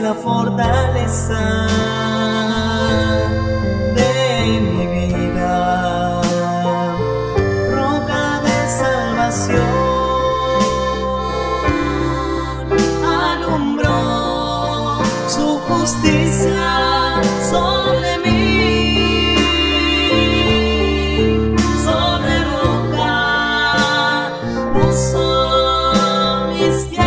la fortaleza de mi vida, roca de salvación. Alumbró su justicia sobre mí, sobre roca puso mis pies,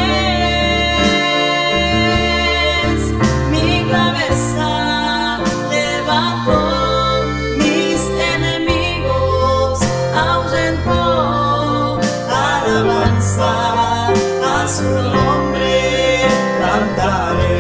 mi cabeza levantó, mis enemigos ahuyentó. Alabanza a su nombre cantaré.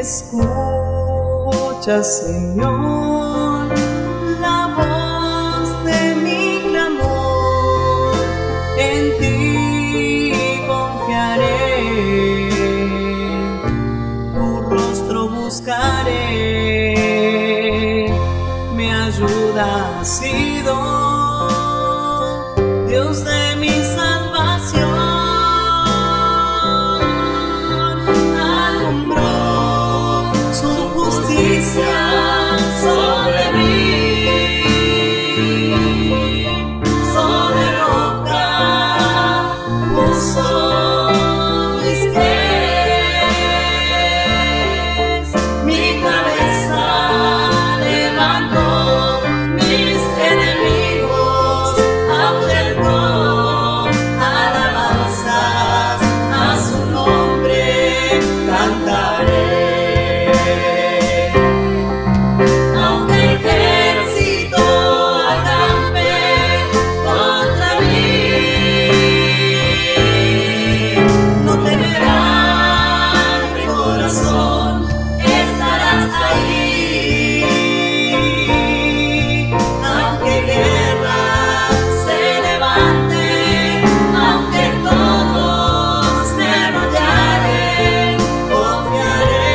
Escucha, Señor, la voz de mi clamor, en ti confiaré, tu rostro buscaré, mi ayuda ha sido, Dios de mi salvación. Sobre mí, sobre roca puso mis pies, mi cabeza levantó, mis enemigos ahuyentó. Alabanzas a su nombre cantaré. Confiaré.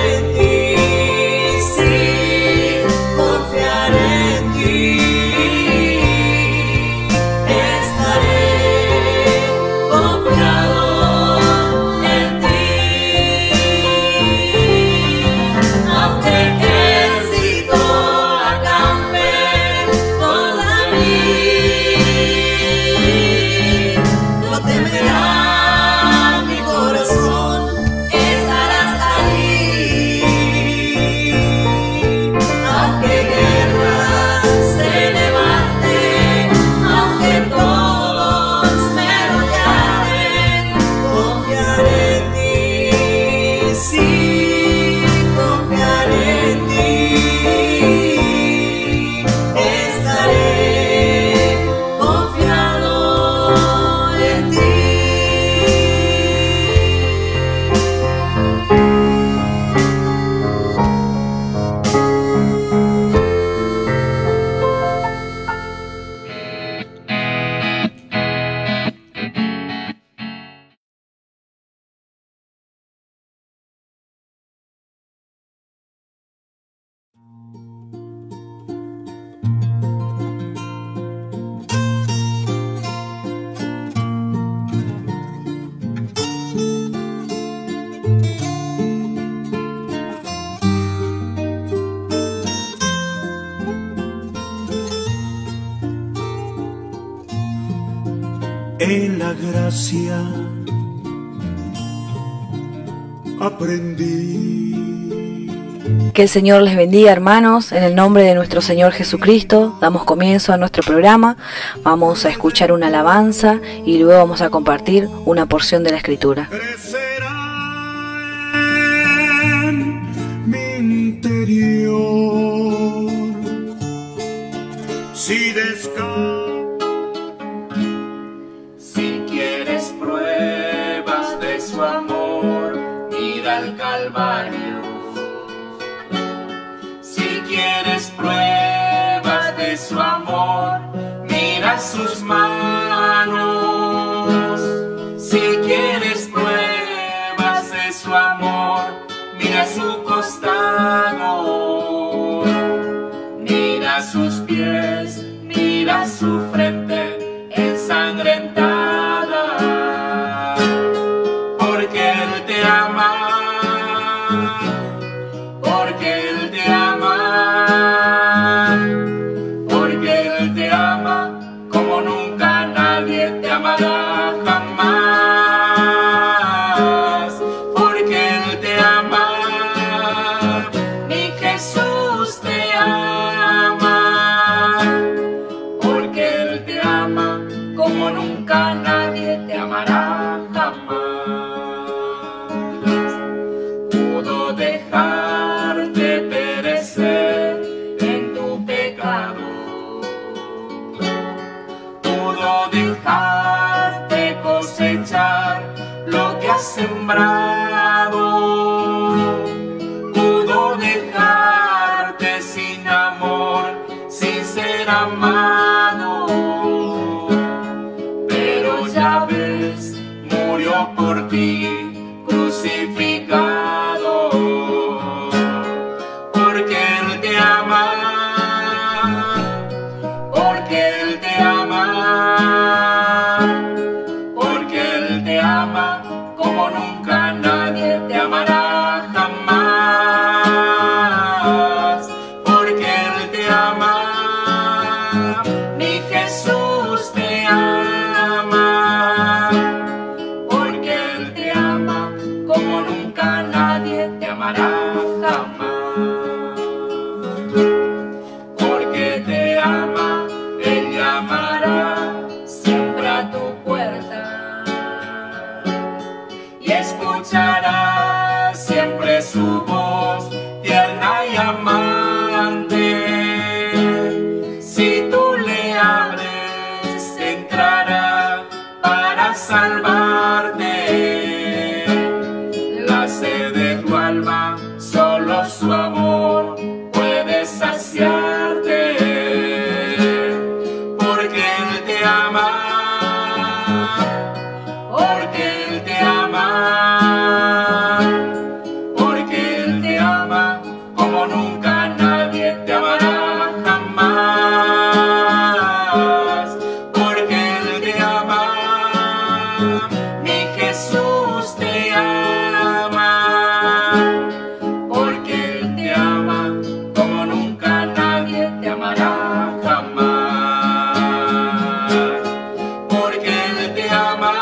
en la gracia aprendí. Que el Señor les bendiga, hermanos. En el nombre de nuestro Señor Jesucristo damos comienzo a nuestro programa. Vamos a escuchar una alabanza y luego vamos a compartir una porción de la Escritura. Crecerá en mi interior si Si quieres pruebas de su amor, mira al Calvario. Si quieres pruebas de su amor, mira sus manos. Si quieres pruebas de su amor, mira su costado. Mira sus pies, mira su frente ensangrentada. Porque Él te ama. Porque Él te ama, porque Él te ama como nunca nadie te amará jamás. Porque Él te ama, mi Jesús te ama. Porque Él te ama como nunca nadie te amará jamás. Pudo dejarte perecer en tu pecado, pudo dejarte cosechar lo que has sembrado, pudo dejarte sin amor, sin ser amado, pero ya ves, murió por ti crucificado. Porque Él te ama, porque Él te ama, porque Él te ama como nunca nadie te amará jamás. Porque Él te ama, mi Jesús te ama. Porque Él te ama como nunca nadie te amará jamás. Porque te ama, Él llamará siempre a tu puerta y escuchará siempre su voz tierna y amante. Si tú le abres, entrará para salvarte. La sed de tu alma, solo su amor puede saciarte. Porque Él te ama, porque Él te ama, porque Él te ama como nunca nadie te amará jamás. Porque Él te ama, mi Jesús te ama. Porque Él te ama como nunca nadie te amará jamás. Porque Él te ama,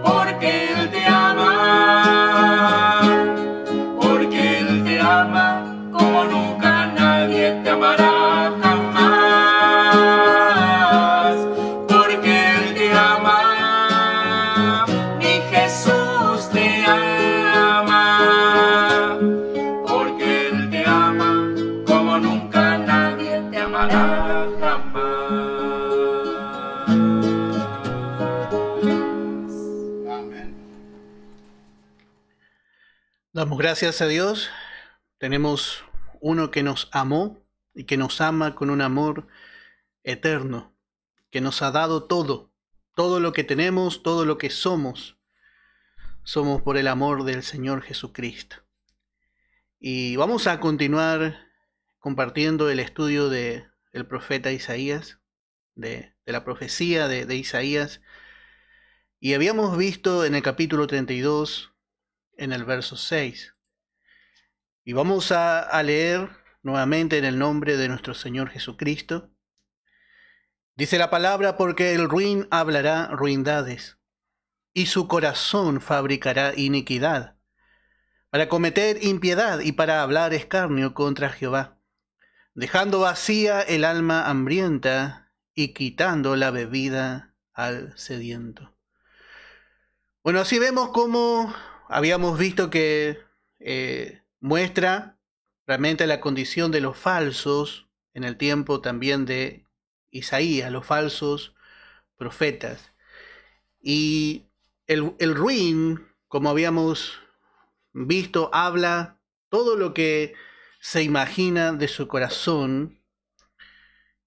porque Él te ama, porque Él te ama como nunca nadie te amará jamás. Porque Él te ama, mi Jesús te ama. Porque Él te ama como nunca nadie te amará jamás. Amén. Damos gracias a Dios. Tenemos uno que nos amó y que nos ama con un amor eterno, que nos ha dado todo, todo lo que tenemos, todo lo que somos por el amor del Señor Jesucristo. Y vamos a continuar compartiendo el estudio del profeta Isaías, de la profecía de Isaías. Y habíamos visto en el capítulo 32, en el verso 6. Y vamos a leer nuevamente en el nombre de nuestro Señor Jesucristo. Dice la palabra, porque el ruin hablará ruindades, y su corazón fabricará iniquidad, para cometer impiedad y para hablar escarnio contra Jehová, dejando vacía el alma hambrienta y quitando la bebida al sediento. Bueno, así vemos cómo habíamos visto que muestra realmente la condición de los falsos en el tiempo también de Isaías, los falsos profetas. Y el ruin, como habíamos visto, habla todo lo que se imagina de su corazón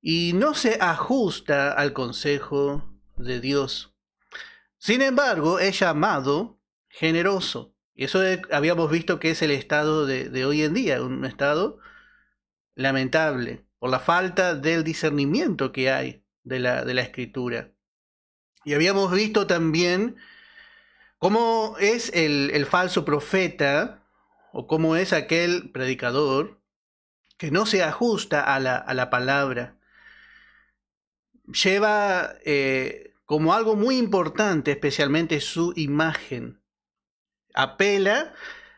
y no se ajusta al consejo de Dios. Sin embargo, es llamado generoso. Y eso habíamos visto que es el estado de hoy en día, un estado lamentable por la falta del discernimiento que hay de la Escritura. Y habíamos visto también cómo es el falso profeta o cómo es aquel predicador que no se ajusta a la palabra. Lleva como algo muy importante especialmente su imagen. Apela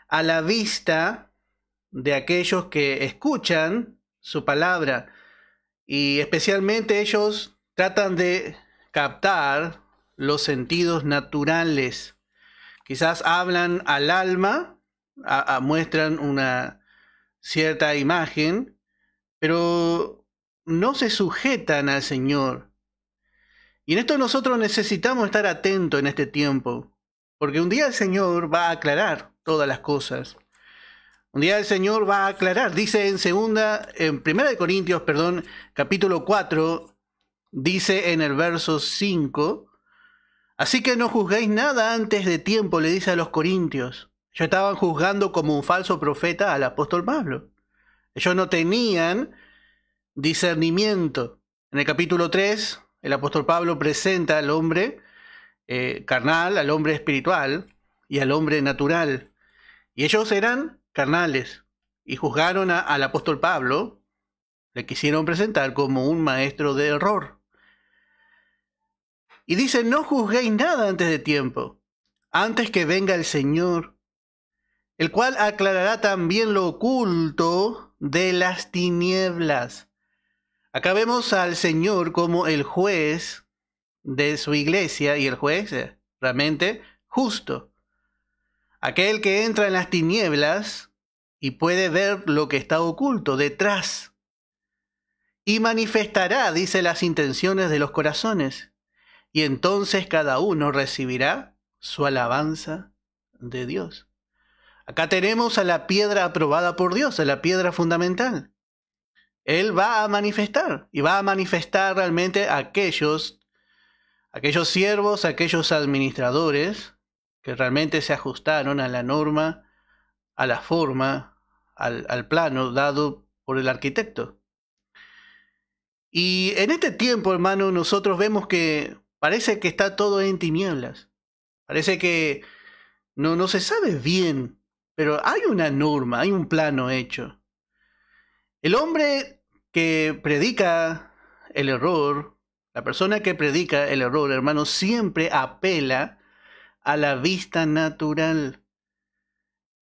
a la vista de aquellos que escuchan su palabra y especialmente ellos tratan de captar los sentidos naturales. Quizás hablan al alma, muestran una cierta imagen, pero no se sujetan al Señor. Y en esto nosotros necesitamos estar atentos en este tiempo, porque un día el Señor va a aclarar todas las cosas. Un día el Señor va a aclarar. Dice en 1 Corintios, capítulo 4, dice en el verso 5, así que no juzguéis nada antes de tiempo, le dice a los corintios. Ellos estaban juzgando como un falso profeta al apóstol Pablo. Ellos no tenían discernimiento. En el capítulo 3, el apóstol Pablo presenta al hombre carnal, al hombre espiritual y al hombre natural. Y ellos eran carnales y juzgaron al apóstol Pablo, le quisieron presentar como un maestro de error. Y dice, no juzguéis nada antes de tiempo, antes que venga el Señor, el cual aclarará también lo oculto de las tinieblas. Acá vemos al Señor como el juez de su iglesia y el juez realmente justo. Aquel que entra en las tinieblas y puede ver lo que está oculto detrás. Y manifestará, dice, las intenciones de los corazones. Y entonces cada uno recibirá su alabanza de Dios. Acá tenemos a la piedra aprobada por Dios, a la piedra fundamental. Él va a manifestar y va a manifestar realmente a aquellos siervos, aquellos administradores que realmente se ajustaron a la norma, a la forma, al plano dado por el arquitecto. Y en este tiempo, hermano, nosotros vemos que parece que está todo en tinieblas. Parece que no se sabe bien, pero hay una norma, hay un plano hecho. El hombre que predica el error, la persona que predica el error, hermano, siempre apela a la vista natural.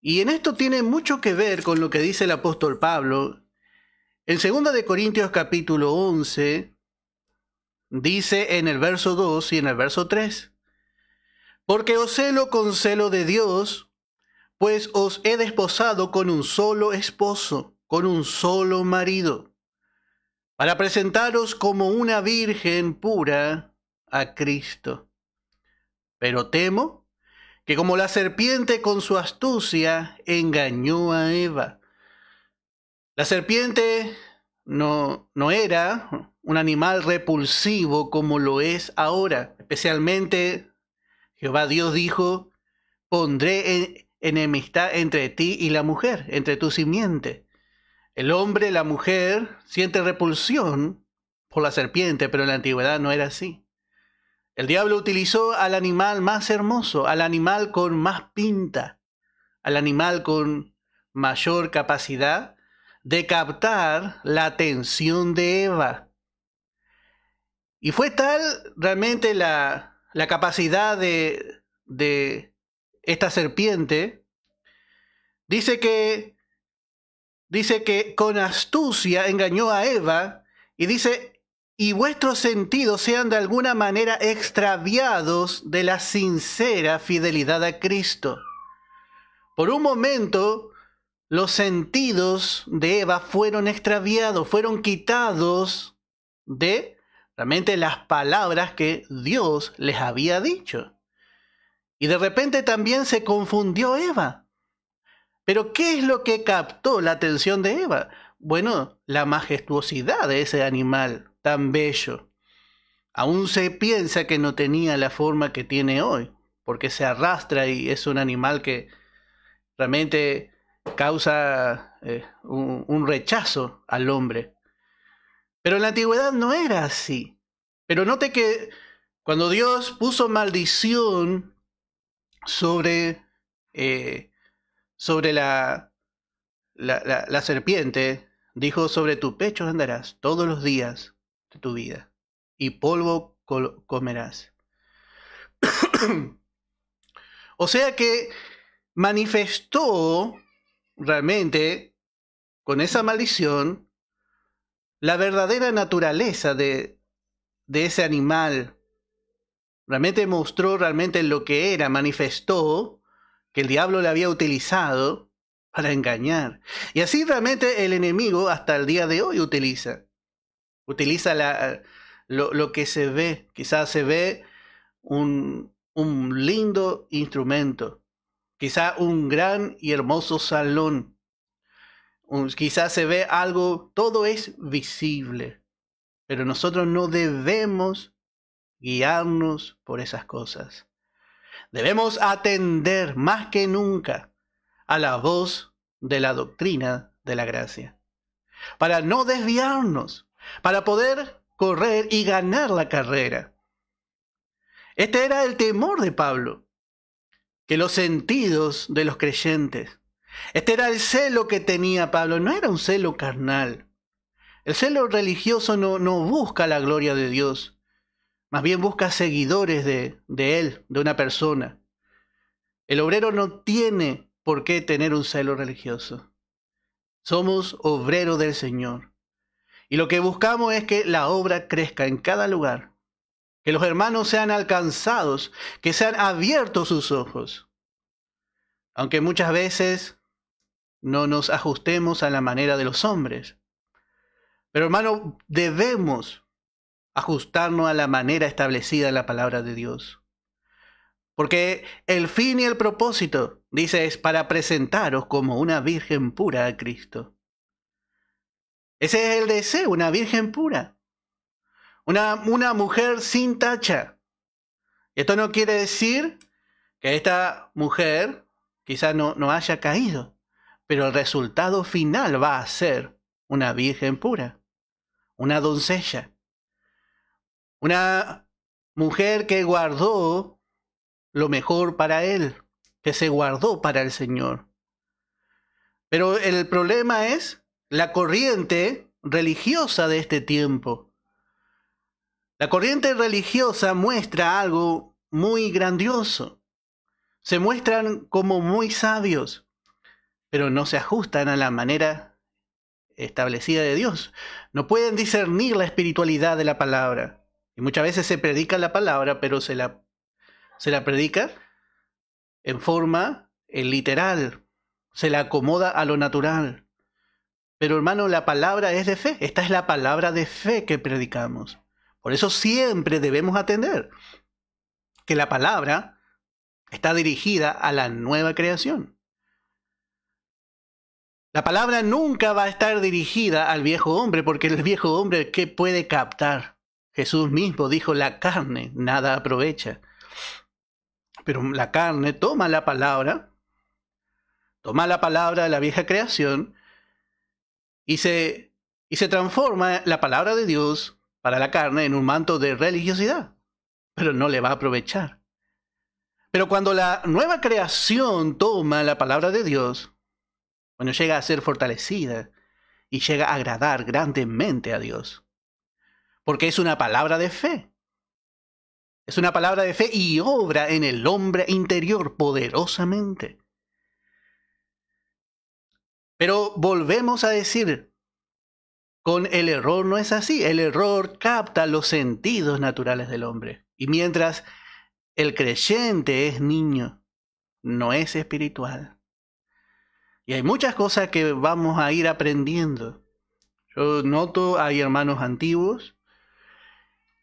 Y en esto tiene mucho que ver con lo que dice el apóstol Pablo. En 2 Corintios capítulo 11, dice en el verso 2 y en el verso 3, porque os celo con celo de Dios, pues os he desposado con un solo esposo, con un solo marido, para presentaros como una virgen pura a Cristo. Pero temo que como la serpiente con su astucia engañó a Eva. La serpiente no era un animal repulsivo como lo es ahora. Especialmente Jehová Dios dijo, pondré enemistad entre ti y la mujer, entre tu simiente. El hombre, la mujer, siente repulsión por la serpiente, pero en la antigüedad no era así. El diablo utilizó al animal más hermoso, al animal con más pinta, al animal con mayor capacidad de captar la atención de Eva. Y fue tal realmente la capacidad de esta serpiente, dice que con astucia engañó a Eva, y dice, y vuestros sentidos sean de alguna manera extraviados de la sincera fidelidad a Cristo. Por un momento, los sentidos de Eva fueron extraviados, fueron quitados de realmente las palabras que Dios les había dicho. Y de repente también se confundió Eva. Pero ¿qué es lo que captó la atención de Eva? Bueno, la majestuosidad de ese animal tan bello. Aún se piensa que no tenía la forma que tiene hoy, porque se arrastra y es un animal que realmente causa un rechazo al hombre. Pero en la antigüedad no era así. Pero note que cuando Dios puso maldición sobre la serpiente, dijo, sobre tu pecho andarás todos los días de tu vida, y polvo comerás. O sea que manifestó realmente con esa maldición la verdadera naturaleza de ese animal. Realmente mostró realmente lo que era, manifestó que el diablo le había utilizado para engañar. Y así realmente el enemigo hasta el día de hoy utiliza lo que se ve. Quizás se ve un lindo instrumento, quizás un gran y hermoso salón, quizás se ve algo, todo es visible, pero nosotros no debemos guiarnos por esas cosas. Debemos atender más que nunca a la voz de la doctrina de la gracia, para no desviarnos, para poder correr y ganar la carrera. Este era el temor de Pablo, que los sentidos de los creyentes, este era el celo que tenía Pablo, no era un celo carnal. El celo religioso no busca la gloria de Dios, más bien busca seguidores de él, de una persona. El obrero no tiene por qué tener un celo religioso. Somos obreros del Señor. Y lo que buscamos es que la obra crezca en cada lugar, que los hermanos sean alcanzados, que sean abiertos sus ojos. Aunque muchas veces no nos ajustemos a la manera de los hombres. Pero hermano, debemos ajustarnos a la manera establecida en la palabra de Dios. Porque el fin y el propósito, dice, es para presentaros como una virgen pura a Cristo. Ese es el deseo, una virgen pura. Una mujer sin tacha. Esto no quiere decir que esta mujer quizás no haya caído, pero el resultado final va a ser una virgen pura, una doncella, una mujer que guardó lo mejor para él, que se guardó para el Señor. Pero el problema es la corriente religiosa de este tiempo. La corriente religiosa muestra algo muy grandioso. Se muestran como muy sabios, pero no se ajustan a la manera establecida de Dios. No pueden discernir la espiritualidad de la palabra. Y muchas veces se predica la palabra, pero se la predica en forma literal. Se la acomoda a lo natural. Pero hermano, la palabra es de fe. Esta es la palabra de fe que predicamos. Por eso siempre debemos atender que la palabra está dirigida a la nueva creación. La palabra nunca va a estar dirigida al viejo hombre, porque el viejo hombre, ¿qué puede captar? Jesús mismo dijo, la carne nada aprovecha. Pero la carne toma la palabra de la vieja creación y se transforma la palabra de Dios para la carne en un manto de religiosidad, pero no le va a aprovechar. Pero cuando la nueva creación toma la palabra de Dios, cuando llega a ser fortalecida y llega a agradar grandemente a Dios. porque es una palabra de fe. Es una palabra de fe y obra en el hombre interior poderosamente. Pero volvemos a decir, con el error no es así. El error capta los sentidos naturales del hombre. Y mientras el creyente es niño, no es espiritual. Y hay muchas cosas que vamos a ir aprendiendo. Yo noto, hay hermanos antiguos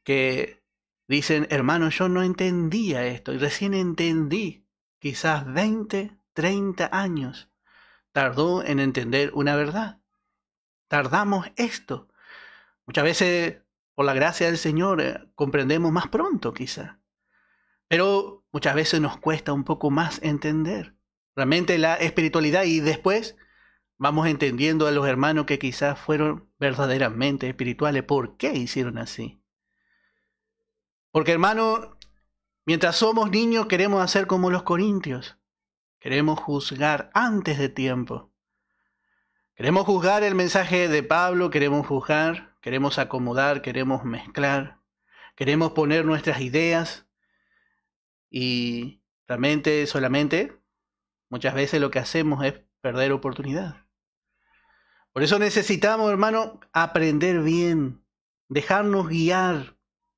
que dicen, hermano, yo no entendía esto. Y recién entendí, quizás 20, 30 años. Tardó en entender una verdad. Tardamos esto. Muchas veces, por la gracia del Señor, comprendemos más pronto quizá. Pero muchas veces nos cuesta un poco más entender realmente la espiritualidad, y después vamos entendiendo a los hermanos que quizás fueron verdaderamente espirituales. ¿Por qué hicieron así? Porque, hermano, mientras somos niños queremos hacer como los corintios. Queremos juzgar antes de tiempo. Queremos juzgar el mensaje de Pablo, queremos juzgar, queremos acomodar, queremos mezclar, queremos poner nuestras ideas, y realmente solamente muchas veces lo que hacemos es perder oportunidad. Por eso necesitamos, hermano, aprender bien, dejarnos guiar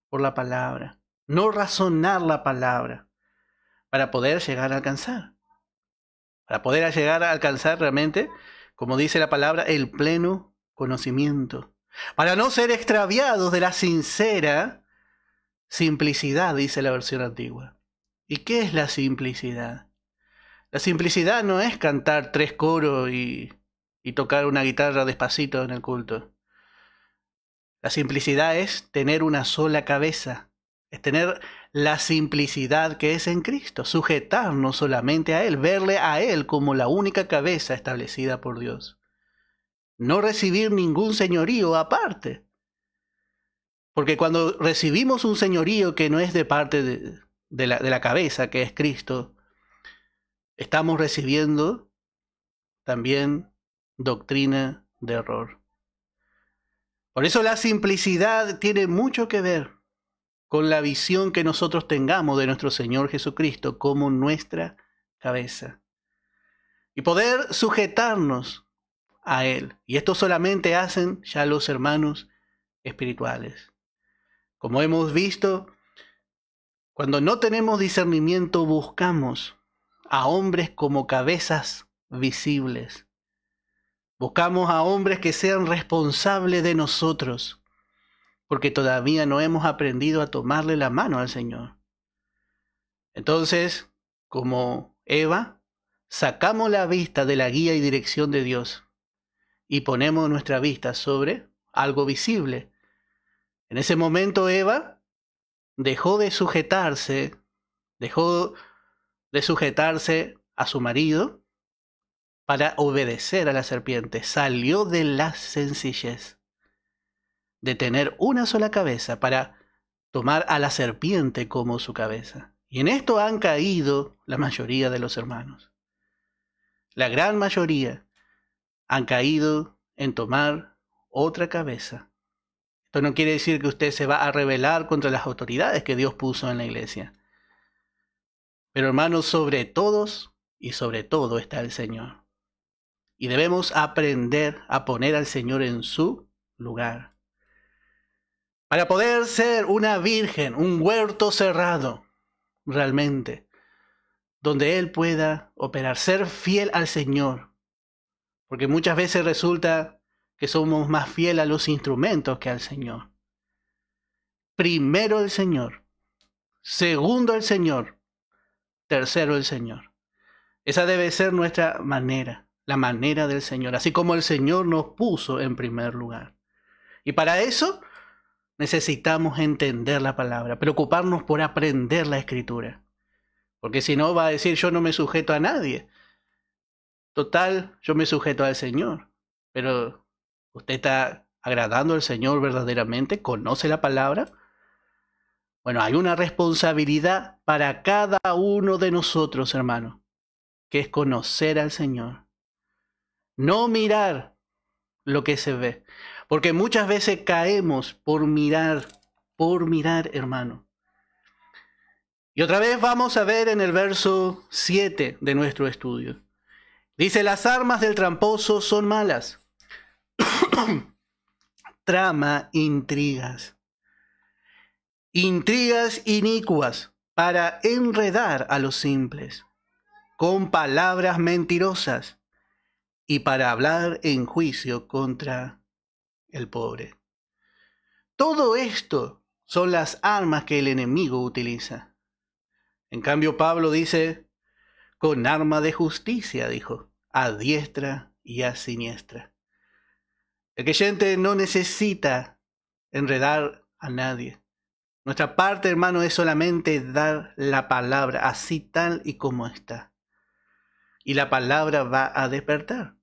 por la palabra, no razonar la palabra, para poder llegar a alcanzar. Para poder llegar a alcanzar realmente, como dice la palabra, el pleno conocimiento. Para no ser extraviados de la sincera simplicidad, dice la versión antigua. ¿Y qué es la simplicidad? La simplicidad no es cantar 3 coros y tocar una guitarra despacito en el culto. La simplicidad es tener una sola cabeza, es tener la simplicidad que es en Cristo, sujetarnos solamente a Él, verle a Él como la única cabeza establecida por Dios. No recibir ningún señorío aparte. Porque cuando recibimos un señorío que no es de parte de la cabeza, que es Cristo, estamos recibiendo también doctrina de error. Por eso la simplicidad tiene mucho que ver con la visión que nosotros tengamos de nuestro Señor Jesucristo como nuestra cabeza. Y poder sujetarnos a Él. Y esto solamente hacen ya los hermanos espirituales. Como hemos visto, cuando no tenemos discernimiento buscamos a hombres como cabezas visibles. Buscamos a hombres que sean responsables de nosotros, porque todavía no hemos aprendido a tomarle la mano al Señor. Entonces, como Eva, sacamos la vista de la guía y dirección de Dios y ponemos nuestra vista sobre algo visible. En ese momento Eva dejó de sujetarse a su marido para obedecer a la serpiente. Salió de la sencillez de tener una sola cabeza para tomar a la serpiente como su cabeza. Y en esto han caído la mayoría de los hermanos. La gran mayoría han caído en tomar otra cabeza. Esto no quiere decir que usted se va a rebelar contra las autoridades que Dios puso en la iglesia. Pero, hermanos, sobre todos y sobre todo está el Señor. Y debemos aprender a poner al Señor en su lugar. Para poder ser una virgen, un huerto cerrado, realmente, donde Él pueda operar, ser fiel al Señor. Porque muchas veces resulta que somos más fieles a los instrumentos que al Señor. Primero el Señor, segundo el Señor, tercero el Señor. Esa debe ser nuestra manera, la manera del Señor, así como el Señor nos puso en primer lugar. Y para eso necesitamos entender la palabra, preocuparnos por aprender la Escritura. Porque si no va a decir, yo no me sujeto a nadie. Total, yo me sujeto al Señor. Pero, ¿usted está agradando al Señor verdaderamente? ¿Conoce la palabra? Bueno, hay una responsabilidad para cada uno de nosotros, hermano, que es conocer al Señor. No mirar lo que se ve. Porque muchas veces caemos por mirar, hermano. Y otra vez vamos a ver en el verso 7 de nuestro estudio. Dice, las armas del tramposo son malas. Trama intrigas. Intrigas inicuas para enredar a los simples, con palabras mentirosas y para hablar en juicio contra el pobre. Todo esto son las armas que el enemigo utiliza. En cambio, Pablo dice, con arma de justicia, dijo, a diestra y a siniestra. El creyente no necesita enredar a nadie. Nuestra parte, hermano, es solamente dar la palabra así tal y como está. Y la palabra va a despertar.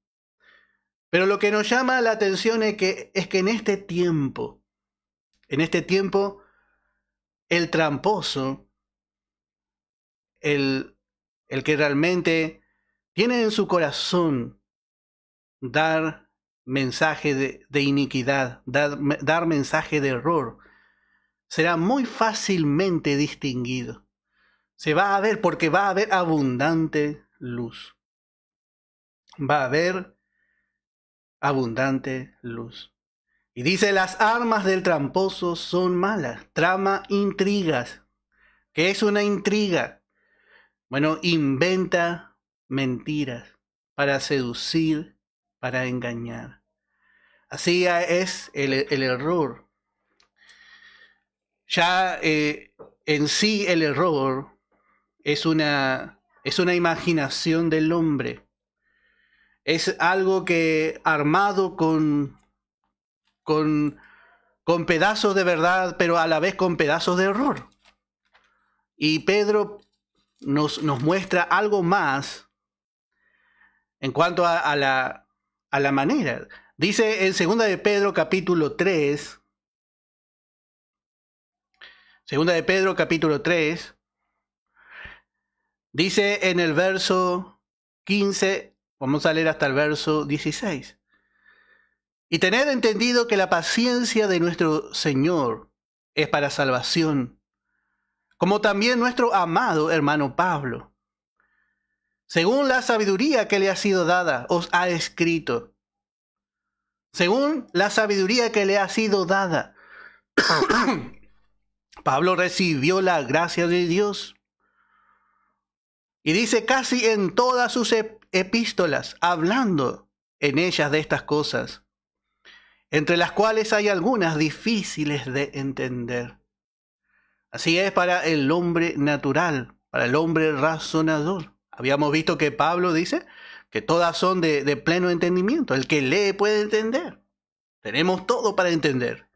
Pero lo que nos llama la atención es que en este tiempo, el tramposo, el que realmente tiene en su corazón dar mensaje de iniquidad, dar mensaje de error, será muy fácilmente distinguido. Se va a ver porque va a haber abundante luz. Va a haber abundante luz. Y dice, las armas del tramposo son malas. Trama intrigas. ¿Qué es una intriga? Bueno, inventa mentiras para seducir, para engañar. Así es el error. Ya en sí el error es una imaginación del hombre. Es algo que armado con pedazos de verdad, pero a la vez con pedazos de error. Y Pedro nos muestra algo más en cuanto a la manera. Dice en 2 de Pedro capítulo 3, 2 de Pedro capítulo 3, dice en el verso 15, vamos a leer hasta el verso 16. Y tened entendido que la paciencia de nuestro Señor es para salvación, como también nuestro amado hermano Pablo, según la sabiduría que le ha sido dada, os ha escrito. Según la sabiduría que le ha sido dada. Pablo recibió la gracia de Dios. Y dice casi en todas sus epístolas, hablando en ellas de estas cosas, entre las cuales hay algunas difíciles de entender. Así es para el hombre natural, para el hombre razonador. Habíamos visto que Pablo dice que todas son de pleno entendimiento. El que lee puede entender. Tenemos todo para entender.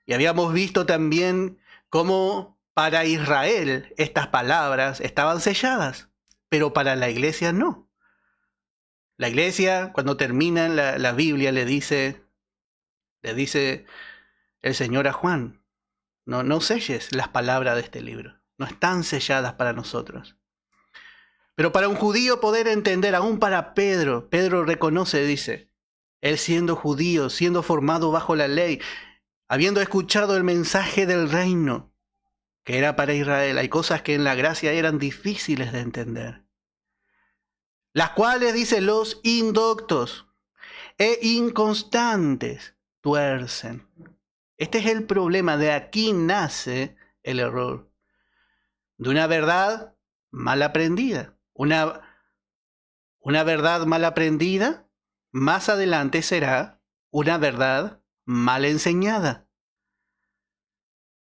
Y habíamos visto también cómo para Israel estas palabras estaban selladas, pero para la iglesia no. La iglesia, cuando termina la Biblia, le dice el Señor a Juan, no selles las palabras de este libro. No están selladas para nosotros. Pero para un judío poder entender, aún para Pedro reconoce, dice, él siendo judío, siendo formado bajo la ley, habiendo escuchado el mensaje del reino, que era para Israel, hay cosas que en la gracia eran difíciles de entender. Las cuales, dice, los indoctos e inconstantes tuercen. Este es el problema, de aquí nace el error. De una verdad mal aprendida. Una verdad mal aprendida, más adelante será una verdad mal enseñada.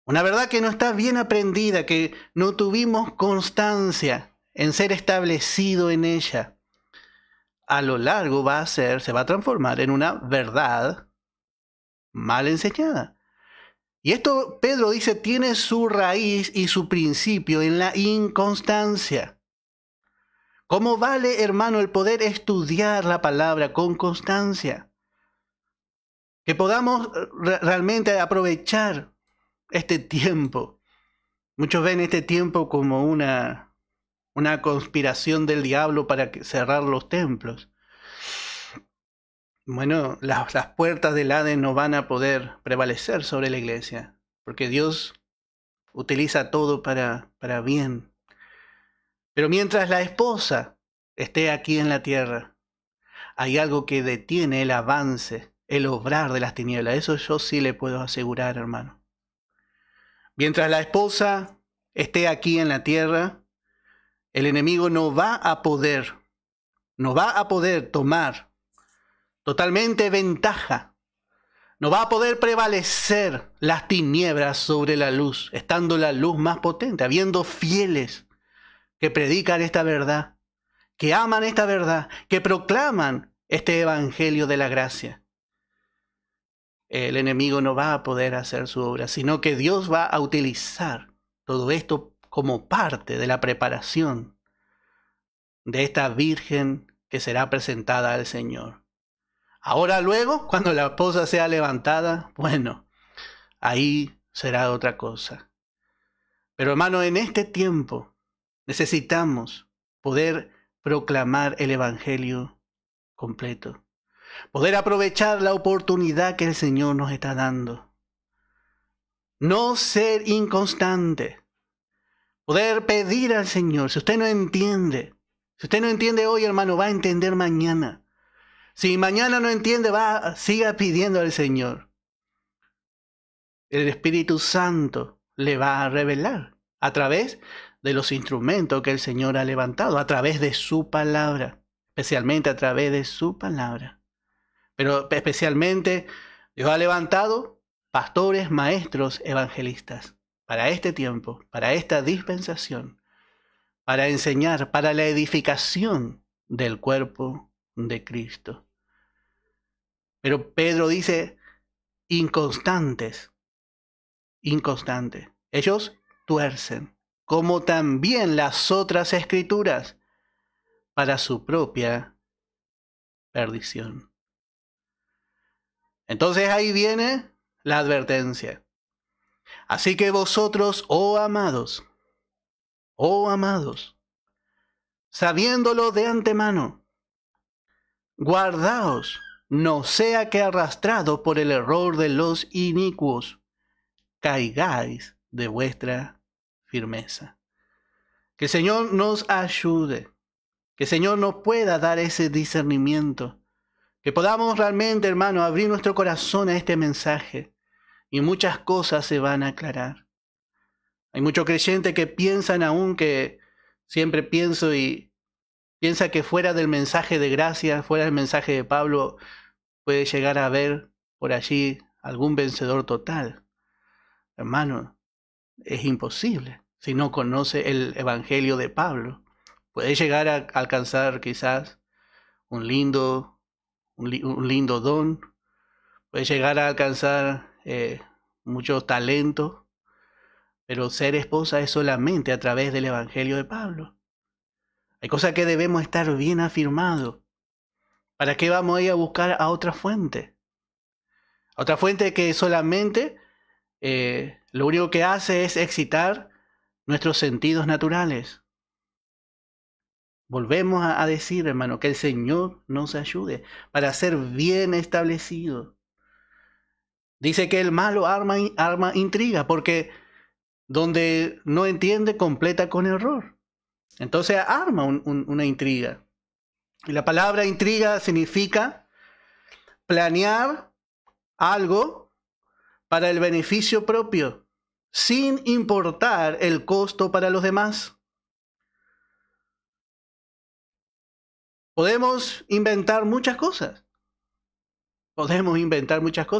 Una verdad que no está bien aprendida, que no tuvimos constancia en ser establecido en ella. A lo largo se va a transformar en una verdad mal enseñada. Y esto, Pedro dice, tiene su raíz y su principio en la inconstancia. ¿Cómo vale, hermano, el poder estudiar la palabra con constancia? Que podamos realmente aprovechar este tiempo. Muchos ven este tiempo como una conspiración del diablo para cerrar los templos. bueno, las puertas del Hades no van a poder prevalecer sobre la iglesia, porque Dios utiliza todo para bien. Pero mientras la esposa esté aquí en la tierra, hay algo que detiene el avance, el obrar de las tinieblas. Eso yo sí le puedo asegurar, hermano. Mientras la esposa esté aquí en la tierra, el enemigo no va a poder tomar totalmente ventaja. No va a poder prevalecer las tinieblas sobre la luz, estando la luz más potente, habiendo fieles que predican esta verdad, que aman esta verdad, que proclaman este evangelio de la gracia. El enemigo no va a poder hacer su obra, sino que Dios va a utilizar todo esto como parte de la preparación de esta virgen que será presentada al Señor. Ahora luego, cuando la esposa sea levantada, bueno, ahí será otra cosa. Pero hermano, en este tiempo necesitamos poder proclamar el evangelio completo. Poder aprovechar la oportunidad que el Señor nos está dando. No ser inconstante. Poder pedir al Señor. Si usted no entiende hoy, hermano, va a entender mañana. Si mañana no entiende, siga pidiendo al Señor. El Espíritu Santo le va a revelar a través de los instrumentos que el Señor ha levantado, a través de su palabra, especialmente a través de su palabra. Pero especialmente Dios ha levantado pastores, maestros, evangelistas para este tiempo, para esta dispensación, para enseñar, para la edificación del cuerpo de Cristo. Pero Pedro dice, inconstantes. Ellos tuercen, como también las otras escrituras, para su propia perdición. Entonces ahí viene la advertencia. Así que vosotros, oh amados, sabiéndolo de antemano, guardaos, no sea que arrastrados por el error de los inicuos, caigáis de vuestra firmeza. Que el Señor nos ayude, que el Señor nos pueda dar ese discernimiento, que podamos realmente, hermano, abrir nuestro corazón a este mensaje y muchas cosas se van a aclarar. Hay muchos creyentes que piensan aún que siempre piensa que fuera del mensaje de gracia, fuera del mensaje de Pablo, puede llegar a haber por allí algún vencedor total. Hermano, es imposible si no conoce el evangelio de Pablo. Puede llegar a alcanzar quizás un lindo don, puede llegar a alcanzar mucho talento, pero ser esposa es solamente a través del evangelio de Pablo. Hay cosas que debemos estar bien afirmados. ¿Para qué vamos a ir a buscar a otra fuente? A otra fuente que solamente lo único que hace es excitar nuestros sentidos naturales. Volvemos a decir, hermano, que el Señor nos ayude para ser bien establecido. Dice que el malo arma intriga, porque donde no entiende, completa con error. Entonces arma una intriga. Y la palabra intriga significa planear algo para el beneficio propio, sin importar el costo para los demás. Podemos inventar muchas cosas.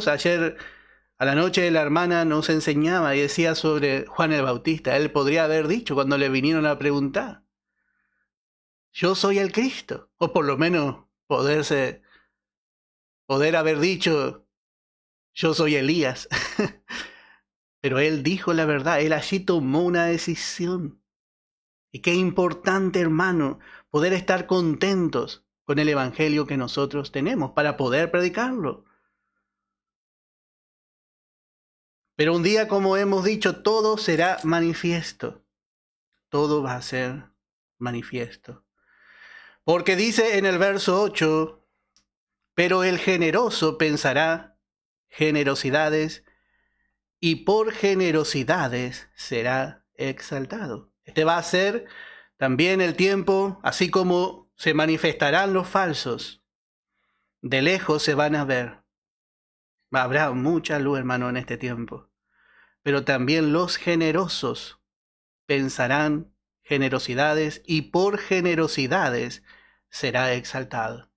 Ayer a la noche la hermana nos enseñaba y decía sobre Juan el Bautista. Él podría haber dicho cuando le vinieron a preguntar, yo soy el Cristo. O por lo menos poder haber dicho, yo soy Elías. Pero él dijo la verdad, él allí tomó una decisión. Y qué importante, hermano, poder estar contentos con el evangelio que nosotros tenemos para poder predicarlo. Pero un día, como hemos dicho, todo será manifiesto. Todo va a ser manifiesto. Porque dice en el verso 8, Pero el generoso pensará generosidades y por generosidades será exaltado. Este va a ser también el tiempo, así como se manifestarán los falsos, de lejos se van a ver. Habrá mucha luz, hermano, en este tiempo. Pero también los generosos pensarán generosidades y por generosidades será exaltado.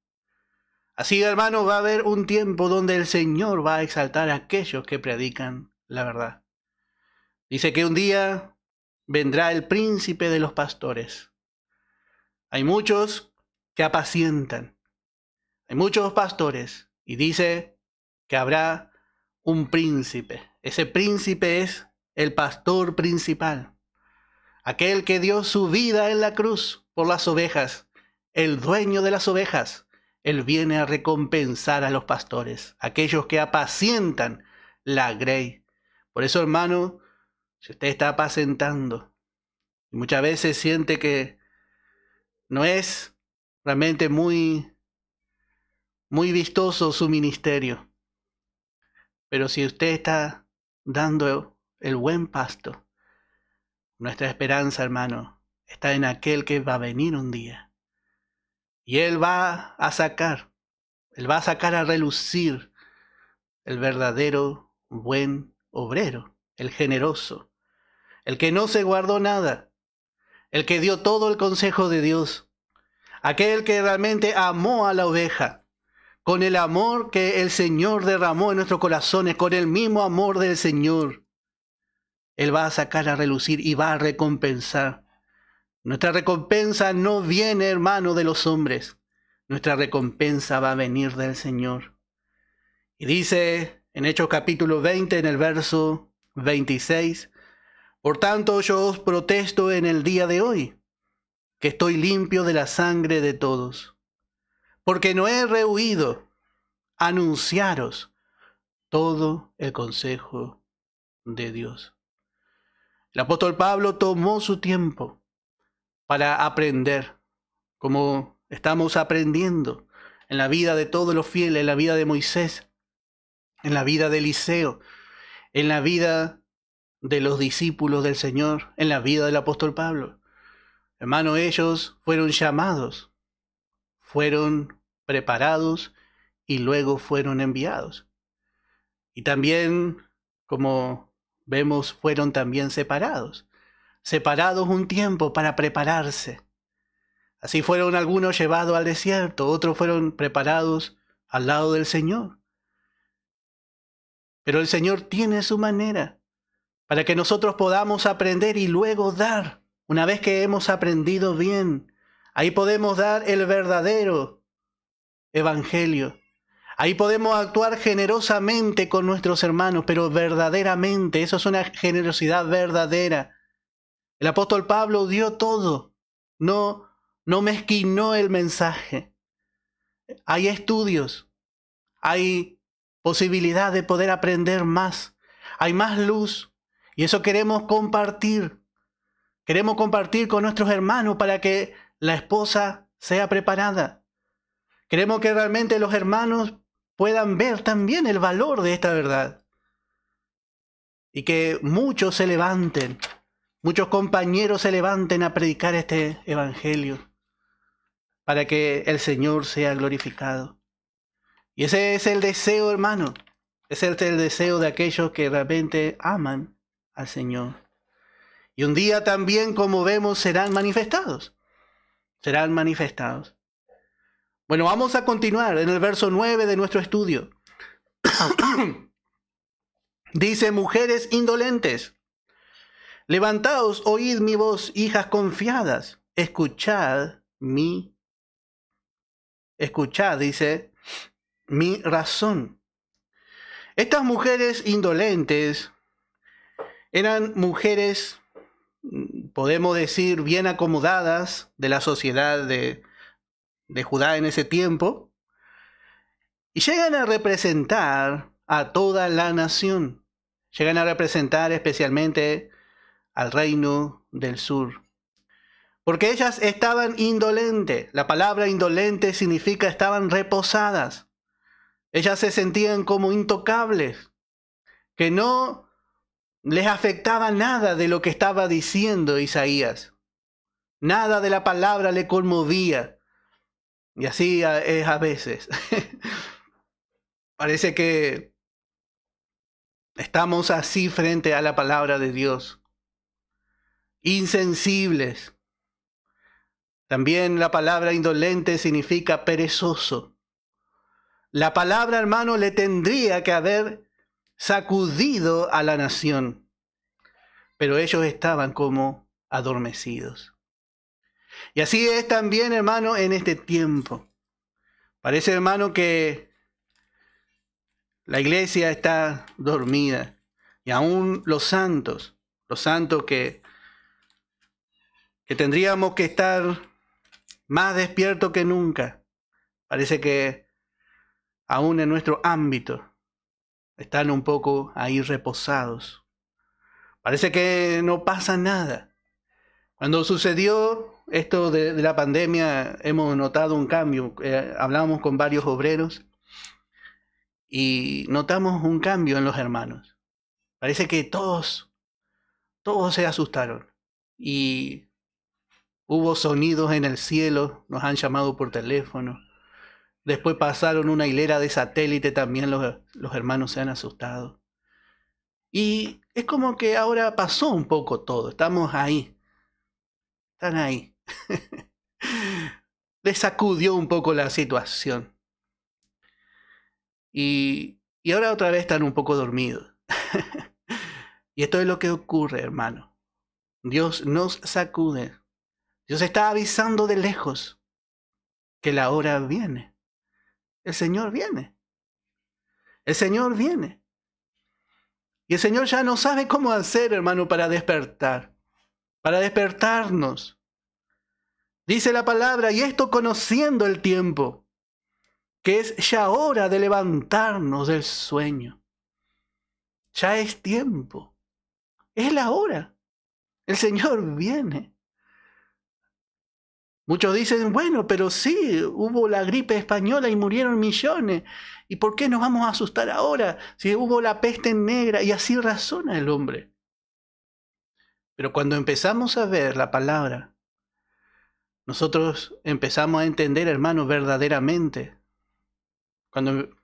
Así, hermano, va a haber un tiempo donde el Señor va a exaltar a aquellos que predican la verdad. Dice que un día vendrá el príncipe de los pastores. Hay muchos que apacientan. Hay muchos pastores. Y dice que habrá un príncipe. Ese príncipe es el pastor principal. Aquel que dio su vida en la cruz por las ovejas. El dueño de las ovejas. Él viene a recompensar a los pastores. Aquellos que apacientan la grey. Por eso, hermano, si usted está apacentando y muchas veces siente que no es realmente muy vistoso su ministerio, pero si usted está dando el buen pasto, nuestra esperanza, hermano, está en aquel que va a venir un día. Y Él va a sacar a relucir el verdadero buen obrero, el generoso, el que no se guardó nada, el que dio todo el consejo de Dios, aquel que realmente amó a la oveja, con el amor que el Señor derramó en nuestros corazones, con el mismo amor del Señor. Él va a sacar a relucir y va a recompensar. Nuestra recompensa no viene, hermano, de los hombres. Nuestra recompensa va a venir del Señor. Y dice en Hechos capítulo 20, en el verso 26, por tanto yo os protesto en el día de hoy, que estoy limpio de la sangre de todos, porque no he rehuido anunciaros todo el consejo de Dios. El apóstol Pablo tomó su tiempo para aprender, como estamos aprendiendo en la vida de todos los fieles, en la vida de Moisés, en la vida de Eliseo, en la vida de los discípulos del Señor, en la vida del apóstol Pablo. Hermano, ellos fueron llamados, fueron preparados y luego fueron enviados. Y también, como vemos, fueron también separados un tiempo para prepararse. Así fueron algunos llevados al desierto, otros fueron preparados al lado del Señor. Pero el Señor tiene su manera para que nosotros podamos aprender y luego dar. Una vez que hemos aprendido bien, ahí podemos dar el verdadero evangelio. Ahí podemos actuar generosamente con nuestros hermanos, pero verdaderamente, eso es una generosidad verdadera. El apóstol Pablo dio todo, no mezquinó el mensaje. Hay estudios, hay posibilidad de poder aprender más, hay más luz, y eso queremos compartir. Queremos compartir con nuestros hermanos para que la esposa sea preparada. Queremos que realmente los hermanos puedan ver también el valor de esta verdad. Y que muchos se levanten, muchos compañeros se levanten a predicar este evangelio para que el Señor sea glorificado. Y ese es el deseo, hermano. Ese es el deseo de aquellos que realmente aman al Señor. Y un día también, como vemos, serán manifestados. Serán manifestados. Bueno, vamos a continuar en el verso 9 de nuestro estudio. Dice, mujeres indolentes, levantaos, oíd mi voz, hijas confiadas, escuchad, dice, mi razón. Estas mujeres indolentes eran mujeres, podemos decir, bien acomodadas de la sociedad de Judá en ese tiempo, y llegan a representar a toda la nación. Llegan a representar especialmente al reino del sur. Porque ellas estaban indolentes. La palabra indolente significa estaban reposadas. Ellas se sentían como intocables, que no les afectaba nada de lo que estaba diciendo Isaías. Nada de la palabra le conmovía. Y así es a veces. Parece que estamos así frente a la palabra de Dios. Insensibles. También la palabra indolente significa perezoso. La palabra, hermano, le tendría que haber sacudido a la nación, pero ellos estaban como adormecidos. Y así es también, hermano, en este tiempo. Parece, hermano, que la iglesia está dormida, y aún los santos que tendríamos que estar más despiertos que nunca, parece que aún en nuestro ámbito están un poco ahí reposados. Parece que no pasa nada. Cuando sucedió esto de la pandemia, hemos notado un cambio. Hablamos con varios obreros y notamos un cambio en los hermanos. Parece que todos se asustaron. Y hubo sonidos en el cielo, nos han llamado por teléfono. Después pasaron una hilera de satélite, también los hermanos se han asustado. Y es como que ahora pasó un poco todo, estamos ahí. Están ahí. Les sacudió un poco la situación. Y ahora otra vez están un poco dormidos. Y esto es lo que ocurre, hermano. Dios nos sacude. Dios está avisando de lejos que la hora viene. El Señor viene. El Señor viene. Y el Señor ya no sabe cómo hacer, hermano, para despertar. Para despertarnos. Dice la palabra, y esto conociendo el tiempo, que es ya hora de levantarnos del sueño. Ya es tiempo. Es la hora. El Señor viene. Muchos dicen, bueno, pero sí, hubo la gripe española y murieron millones. ¿Y por qué nos vamos a asustar ahora si hubo la peste negra? Y así razona el hombre. Pero cuando empezamos a ver la palabra, nosotros empezamos a entender, hermano, verdaderamente. Cuando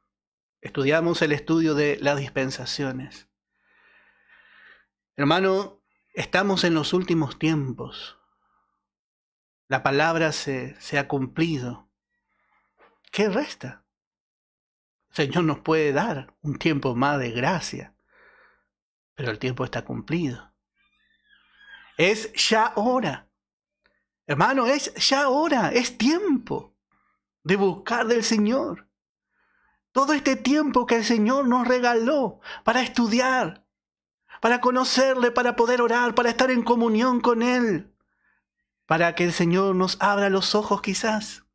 estudiamos el estudio de las dispensaciones. Hermano, estamos en los últimos tiempos. La palabra se ha cumplido. ¿Qué resta? El Señor nos puede dar un tiempo más de gracia, pero el tiempo está cumplido. Es ya hora. Hermano, es ya hora, es tiempo de buscar del Señor. Todo este tiempo que el Señor nos regaló para estudiar, para conocerle, para poder orar, para estar en comunión con Él. Para que el Señor nos abra los ojos quizás.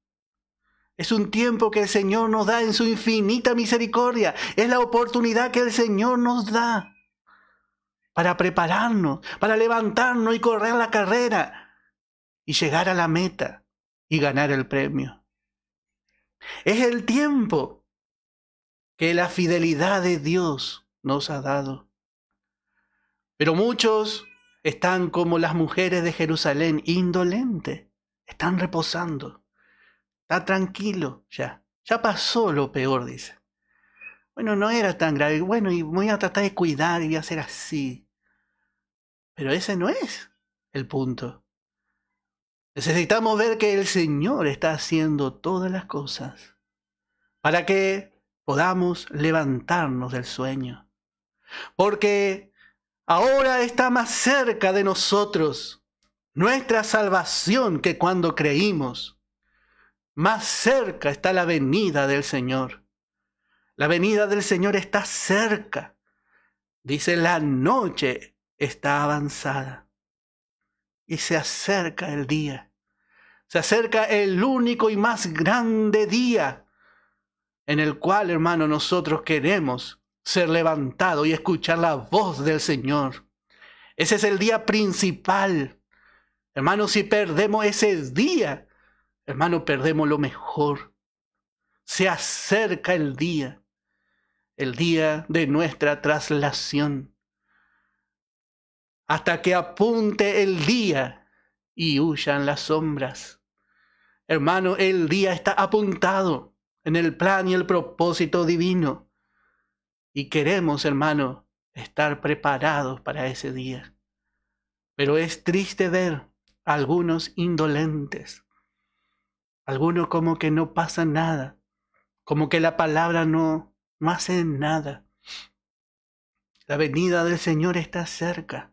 Es un tiempo que el Señor nos da en su infinita misericordia. Es la oportunidad que el Señor nos da para prepararnos, para levantarnos y correr la carrera y llegar a la meta y ganar el premio. Es el tiempo que la fidelidad de Dios nos ha dado. Pero muchos están como las mujeres de Jerusalén, indolentes. Están reposando. Está tranquilo ya. Ya pasó lo peor, dice. Bueno, no era tan grave. Bueno, y voy a tratar de cuidar y hacer así. Pero ese no es el punto. Necesitamos ver que el Señor está haciendo todas las cosas para que podamos levantarnos del sueño. Porque ahora está más cerca de nosotros nuestra salvación que cuando creímos. Más cerca está la venida del Señor. La venida del Señor está cerca. Dice, la noche está avanzada. Y se acerca el día. Se acerca el único y más grande día en el cual, hermano, nosotros queremos ser levantados y escuchar la voz del Señor. Ese es el día principal. Hermano, si perdemos ese día, hermano, perdemos lo mejor. Se acerca el día el día de nuestra traslación, hasta que apunte el día y huyan las sombras. Hermano, el día está apuntado en el plan y el propósito divino. Y queremos, hermano, estar preparados para ese día. Pero es triste ver a algunos indolentes, algunos como que no pasa nada, como que la palabra no hace nada. La venida del Señor está cerca.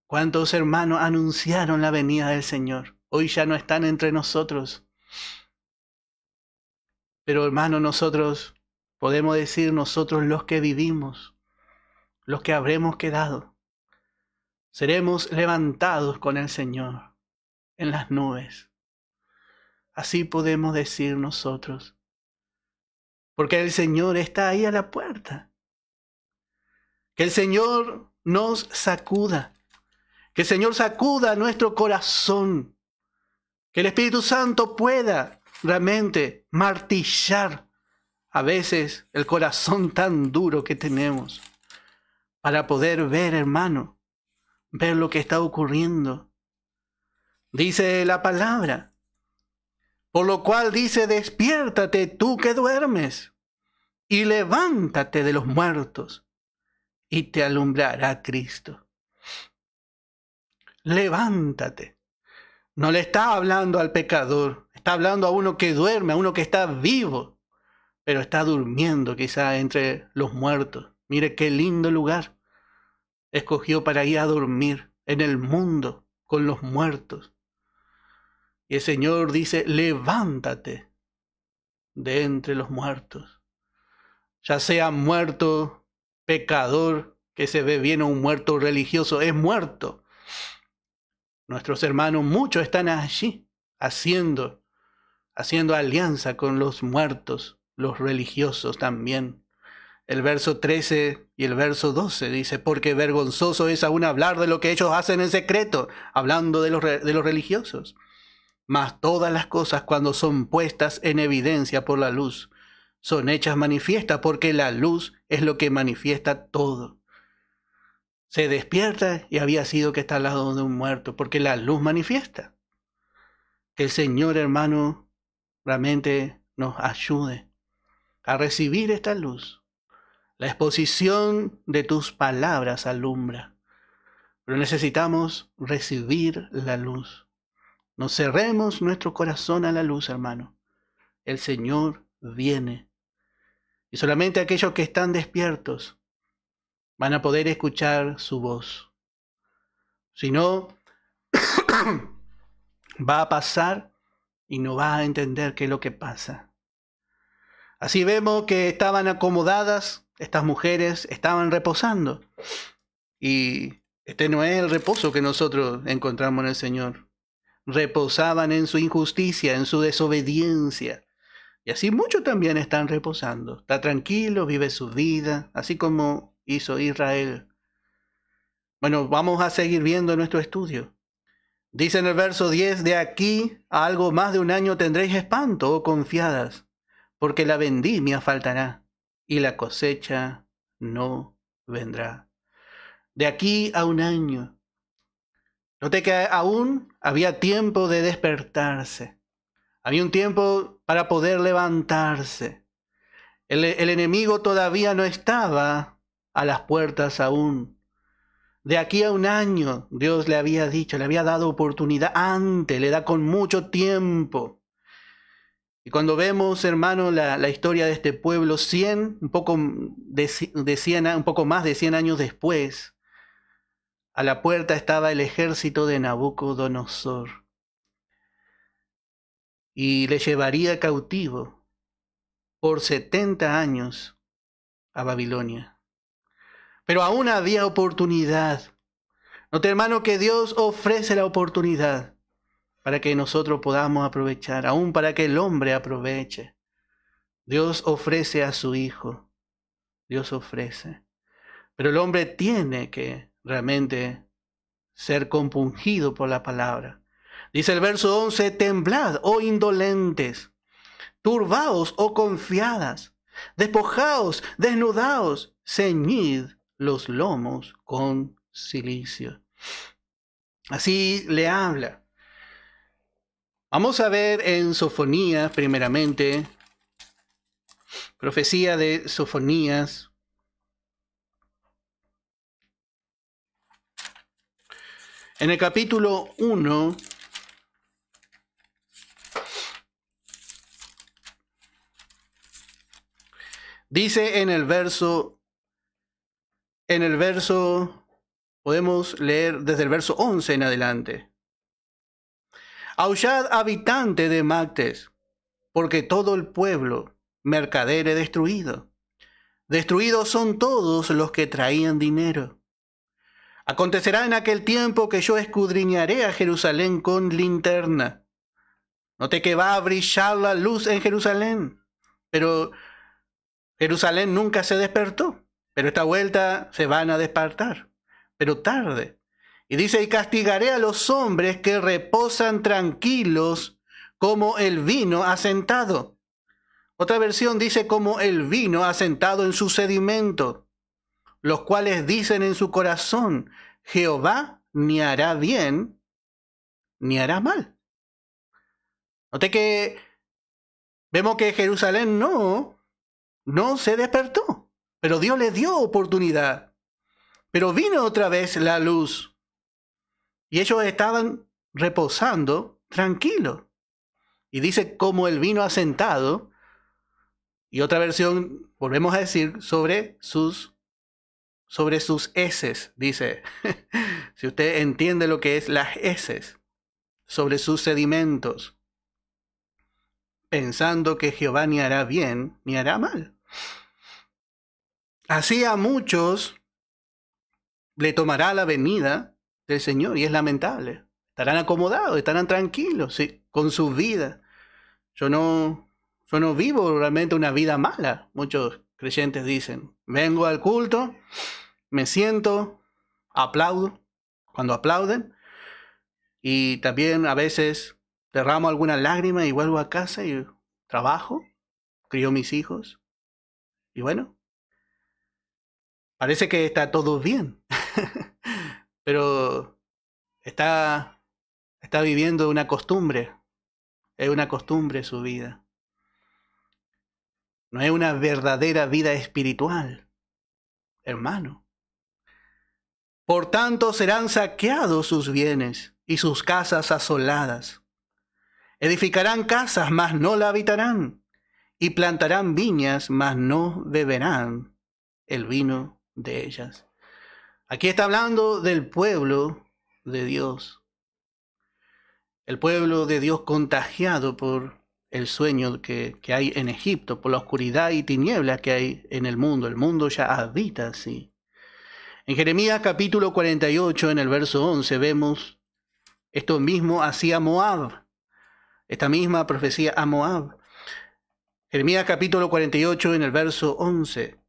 ¿Cuántos hermanos anunciaron la venida del Señor? Hoy ya no están entre nosotros. Pero hermano, nosotros podemos decir, nosotros los que vivimos, los que habremos quedado, seremos levantados con el Señor en las nubes. Así podemos decir nosotros. Porque el Señor está ahí a la puerta. Que el Señor nos sacuda. Que el Señor sacuda nuestro corazón. Que el Espíritu Santo pueda realmente martillar a veces el corazón tan duro que tenemos. Para poder ver, hermano, ver lo que está ocurriendo. Dice la palabra. Por lo cual dice, despiértate tú que duermes, y levántate de los muertos, y te alumbrará Cristo. Levántate. No le está hablando al pecador, está hablando a uno que duerme, a uno que está vivo, pero está durmiendo quizá entre los muertos. Mire qué lindo lugar escogió para ir a dormir en el mundo con los muertos. Y el Señor dice, levántate de entre los muertos. Ya sea muerto pecador, que se ve bien, o un muerto religioso, es muerto. Nuestros hermanos, muchos están allí, haciendo alianza con los muertos, los religiosos también. El verso 13 y el verso 12 dice, porque vergonzoso es aún hablar de lo que ellos hacen en secreto, hablando de los religiosos. Mas todas las cosas, cuando son puestas en evidencia por la luz, son hechas manifiestas, porque la luz es lo que manifiesta todo. Se despierta y había sido que está al lado de un muerto, porque la luz manifiesta. Que el Señor, hermano, realmente nos ayude a recibir esta luz. La exposición de tus palabras alumbra, pero necesitamos recibir la luz. No cerremos nuestro corazón a la luz, hermano. El Señor viene. Y solamente aquellos que están despiertos van a poder escuchar su voz. Si no, va a pasar y no va a entender qué es lo que pasa. Así vemos que estaban acomodadas, estas mujeres estaban reposando. Y este no es el reposo que nosotros encontramos en el Señor. Reposaban en su injusticia, en su desobediencia. Y así muchos también están reposando. Está tranquilo, vive su vida, así como hizo Israel. Bueno, vamos a seguir viendo nuestro estudio. Dice en el verso 10, de aquí a algo más de un año tendréis espanto, oh confiadas, porque la vendimia faltará y la cosecha no vendrá. De aquí a un año. Note que aún había tiempo de despertarse. Había un tiempo para poder levantarse. El enemigo todavía no estaba a las puertas aún. De aquí a un año, Dios le había dicho, le había dado oportunidad antes, le da con mucho tiempo. Y cuando vemos, hermano, la historia de este pueblo, un poco más de 100 años después, a la puerta estaba el ejército de Nabucodonosor. Y le llevaría cautivo por 70 años a Babilonia. Pero aún había oportunidad. Note, hermano, que Dios ofrece la oportunidad para que nosotros podamos aprovechar, aún para que el hombre aproveche. Dios ofrece a su Hijo. Dios ofrece. Pero el hombre tiene que realmente ser compungido por la palabra. Dice el verso 11, temblad, oh indolentes, turbaos, oh confiadas, Despojaos, desnudaos, ceñid los lomos con cilicio. Así le habla. Vamos a ver en Sofonías, primeramente, profecía de Sofonías. En el capítulo 1, dice en el verso, podemos leer desde el verso 11 en adelante. Aullad, habitante de Mactes, porque todo el pueblo mercader he destruido. Destruidos son todos los que traían dinero. Acontecerá en aquel tiempo que yo escudriñaré a Jerusalén con linterna. Note que va a brillar la luz en Jerusalén, pero Jerusalén nunca se despertó. Pero esta vuelta se van a despertar, pero tarde. Y dice, y castigaré a los hombres que reposan tranquilos como el vino asentado. Otra versión dice como el vino asentado en su sedimento, los cuales dicen en su corazón, Jehová ni hará bien, ni hará mal. Note que vemos que Jerusalén no se despertó, pero Dios le dio oportunidad. Pero vino otra vez la luz. Y ellos estaban reposando tranquilos. Y dice como el vino asentado. Y otra versión, volvemos a decir, sobre sus heces, dice. Si usted entiende lo que es las heces, sobre sus sedimentos. Pensando que Jehová ni hará bien, ni hará mal. Así a muchos le tomará la venida del Señor, y es lamentable. Estarán acomodados, estarán tranquilos, ¿sí?, con su vida. Yo no vivo realmente una vida mala. Muchos creyentes dicen, vengo al culto, me siento, aplaudo cuando aplauden, y también a veces derramo alguna lágrima y vuelvo a casa y trabajo, crío mis hijos, y bueno, parece que está todo bien. Pero está viviendo una costumbre. Es una costumbre su vida. No es una verdadera vida espiritual, hermano. Por tanto serán saqueados sus bienes y sus casas asoladas. Edificarán casas, mas no la habitarán. Y plantarán viñas, mas no beberán el vino de ellas. Aquí está hablando del pueblo de Dios. El pueblo de Dios contagiado por el sueño que hay en Egipto, por la oscuridad y tinieblas que hay en el mundo. El mundo ya habita así. En Jeremías capítulo 48, en el verso 11, vemos esto mismo hacia Moab. Esta misma profecía a Moab. Jeremías capítulo 48, en el verso 11.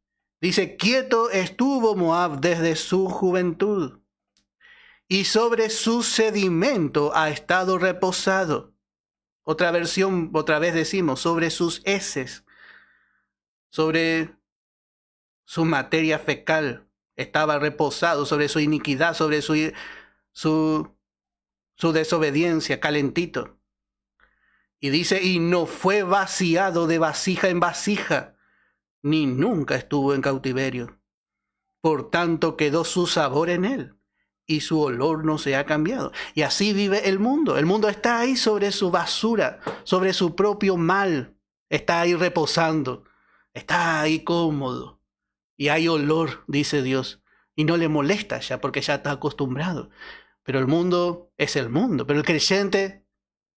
Dice, quieto estuvo Moab desde su juventud, y sobre su sedimento ha estado reposado. Otra versión, otra vez decimos, sobre sus heces, sobre su materia fecal, estaba reposado, sobre su iniquidad, sobre su desobediencia, calentito. Y dice, y no fue vaciado de vasija en vasija, ni nunca estuvo en cautiverio. Por tanto quedó su sabor en él, y su olor no se ha cambiado. Y así vive el mundo. El mundo está ahí sobre su basura, sobre su propio mal. Está ahí reposando, está ahí cómodo. Y hay olor, dice Dios, y no le molesta ya, porque ya está acostumbrado. Pero el mundo es el mundo. Pero el creyente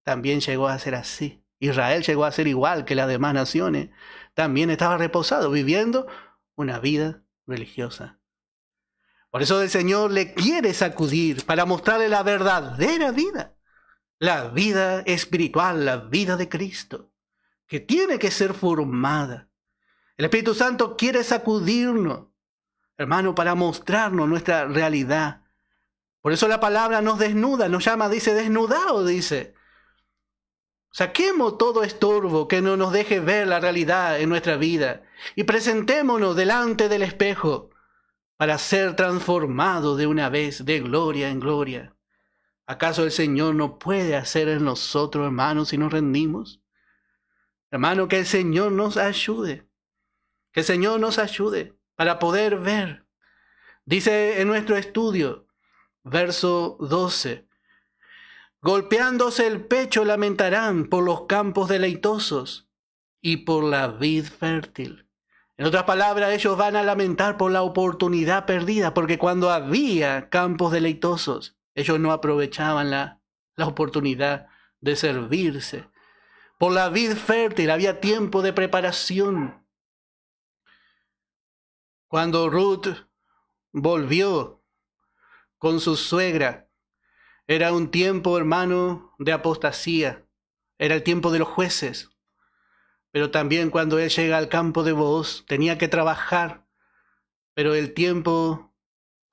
también llegó a ser así. Israel llegó a ser igual que las demás naciones. También estaba reposado, viviendo una vida religiosa. Por eso el Señor le quiere sacudir para mostrarle la verdadera vida, la vida espiritual, la vida de Cristo, que tiene que ser formada. El Espíritu Santo quiere sacudirnos, hermano, para mostrarnos nuestra realidad. Por eso la palabra nos desnuda, nos llama, dice, desnudaos, dice. Saquemos todo estorbo que no nos deje ver la realidad en nuestra vida y presentémonos delante del espejo para ser transformados de una vez de gloria en gloria. ¿Acaso el Señor no puede hacer en nosotros, hermanos, si nos rendimos? Hermano, que el Señor nos ayude. Que el Señor nos ayude para poder ver. Dice en nuestro estudio, verso 12, golpeándose el pecho lamentarán por los campos deleitosos y por la vid fértil. En otras palabras, ellos van a lamentar por la oportunidad perdida, porque cuando había campos deleitosos, ellos no aprovechaban la oportunidad de servirse. Por la vid fértil había tiempo de preparación. Cuando Ruth volvió con su suegra, era un tiempo, hermano, de apostasía. Era el tiempo de los jueces. Pero también cuando él llega al campo de Booz, tenía que trabajar. Pero el tiempo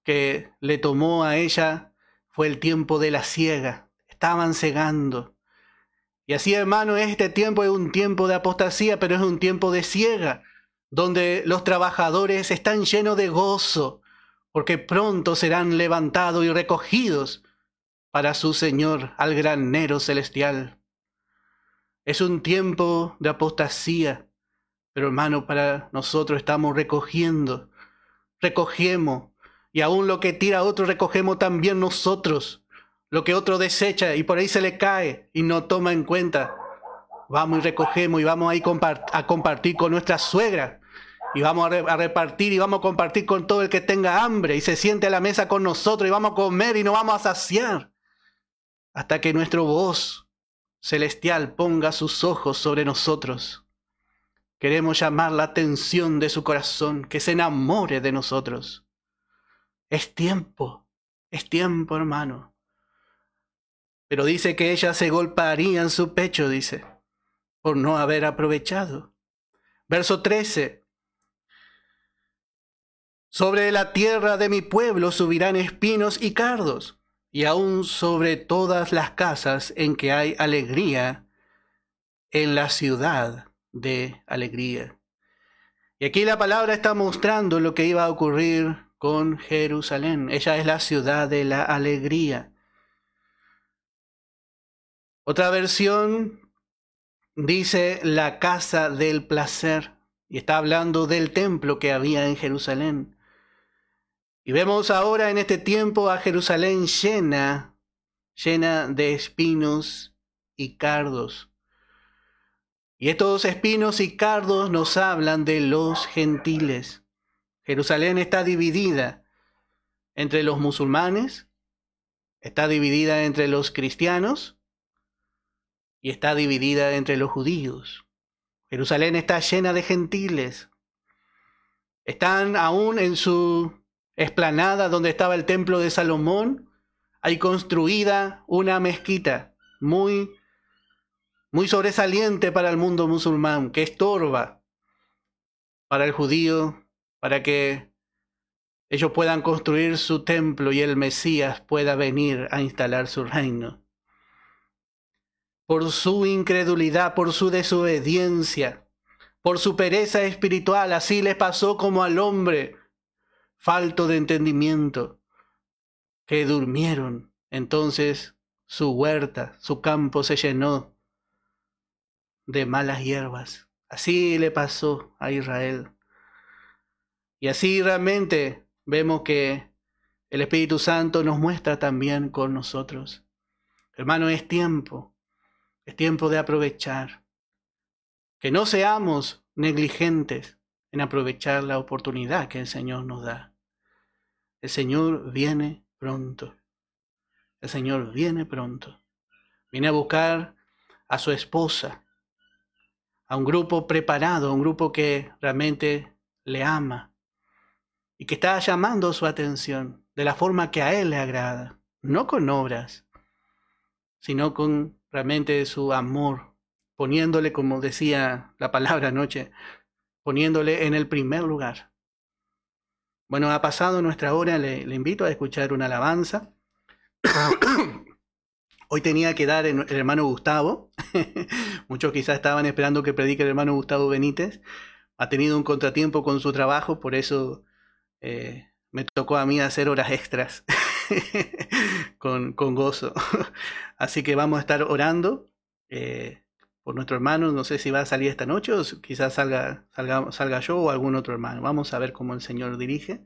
que le tomó a ella fue el tiempo de la siega. Estaban segando. Y así, hermano, este tiempo es un tiempo de apostasía, pero es un tiempo de siega, donde los trabajadores están llenos de gozo, porque pronto serán levantados y recogidos para su Señor al granero celestial. Es un tiempo de apostasía, pero hermano, para nosotros estamos recogemos, y aún lo que tira otro recogemos también nosotros. Lo que otro desecha y por ahí se le cae y no toma en cuenta, vamos y recogemos y vamos ahí a compartir con nuestra suegra. Y vamos a repartir y vamos a compartir con todo el que tenga hambre y se siente a la mesa con nosotros y vamos a comer y nos vamos a saciar. Hasta que nuestro voz celestial ponga sus ojos sobre nosotros. Queremos llamar la atención de su corazón, que se enamore de nosotros. Es tiempo, hermano. Pero dice que ella se golpearía en su pecho, dice, por no haber aprovechado. Verso 13. Sobre la tierra de mi pueblo subirán espinos y cardos, y aún sobre todas las casas en que hay alegría, en la ciudad de alegría. Y aquí la palabra está mostrando lo que iba a ocurrir con Jerusalén. Ella es la ciudad de la alegría. Otra versión dice la casa del placer, y está hablando del templo que había en Jerusalén. Y vemos ahora en este tiempo a Jerusalén llena de espinos y cardos. Y estos espinos y cardos nos hablan de los gentiles. Jerusalén está dividida entre los musulmanes, está dividida entre los cristianos y está dividida entre los judíos. Jerusalén está llena de gentiles. Están aún en su explanada donde estaba el templo de Salomón, hay construida una mezquita muy sobresaliente para el mundo musulmán, que estorba para el judío, para que ellos puedan construir su templo y el Mesías pueda venir a instalar su reino. Por su incredulidad, por su desobediencia, por su pereza espiritual, así les pasó como al hombre falto de entendimiento, que durmieron. Entonces su huerta, su campo se llenó de malas hierbas. Así le pasó a Israel. Y así realmente vemos que el Espíritu Santo nos muestra también con nosotros. Hermano, es tiempo de aprovechar. Que no seamos negligentes en aprovechar la oportunidad que el Señor nos da. El Señor viene pronto. El Señor viene pronto. Viene a buscar a su esposa, a un grupo preparado, a un grupo que realmente le ama y que está llamando su atención de la forma que a Él le agrada, no con obras, sino con realmente su amor, poniéndole, como decía la palabra anoche, poniéndole en el primer lugar. Bueno, ha pasado nuestra hora, le invito a escuchar una alabanza. Hoy tenía que dar el hermano Gustavo. Muchos quizás estaban esperando que predique el hermano Gustavo Benítez. Ha tenido un contratiempo con su trabajo, por eso me tocó a mí hacer horas extras con gozo. Así que vamos a estar orando por nuestro hermano. No sé si va a salir esta noche o quizás salga yo o algún otro hermano. Vamos a ver cómo el Señor dirige.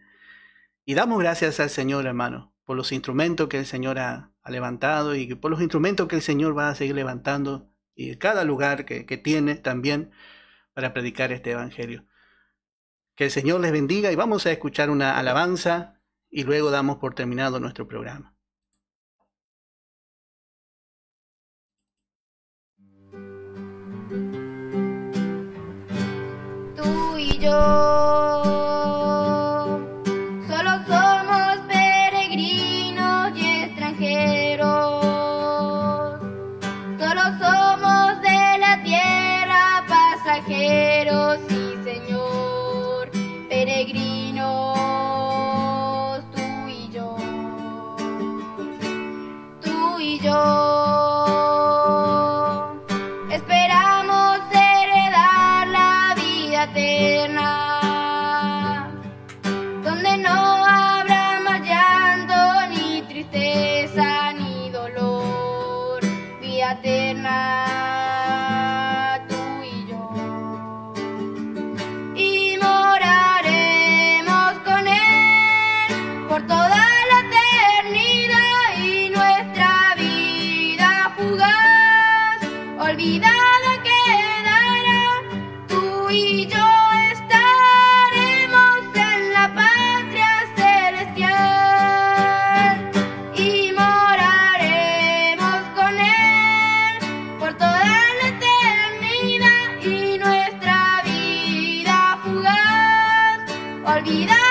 Y damos gracias al Señor, hermano, por los instrumentos que el Señor ha levantado y por los instrumentos que el Señor va a seguir levantando y cada lugar que tiene también para predicar este evangelio. Que el Señor les bendiga y vamos a escuchar una alabanza y luego damos por terminado nuestro programa. Tú y yo solo somos peregrinos y extranjeros, solo somos de la tierra pasajeros, sí Señor, peregrinos, tú y yo, tú y yo, esperamos heredar la vida eterna, donde no habrá más llanto, ni tristeza, ni dolor, vida eterna, tú y yo. Y moraremos con Él por toda la eternidad y nuestra vida fugaz, olvidada quedará, tú y yo estaremos en la patria celestial y moraremos con Él por toda la eternidad y nuestra vida fugaz, olvidada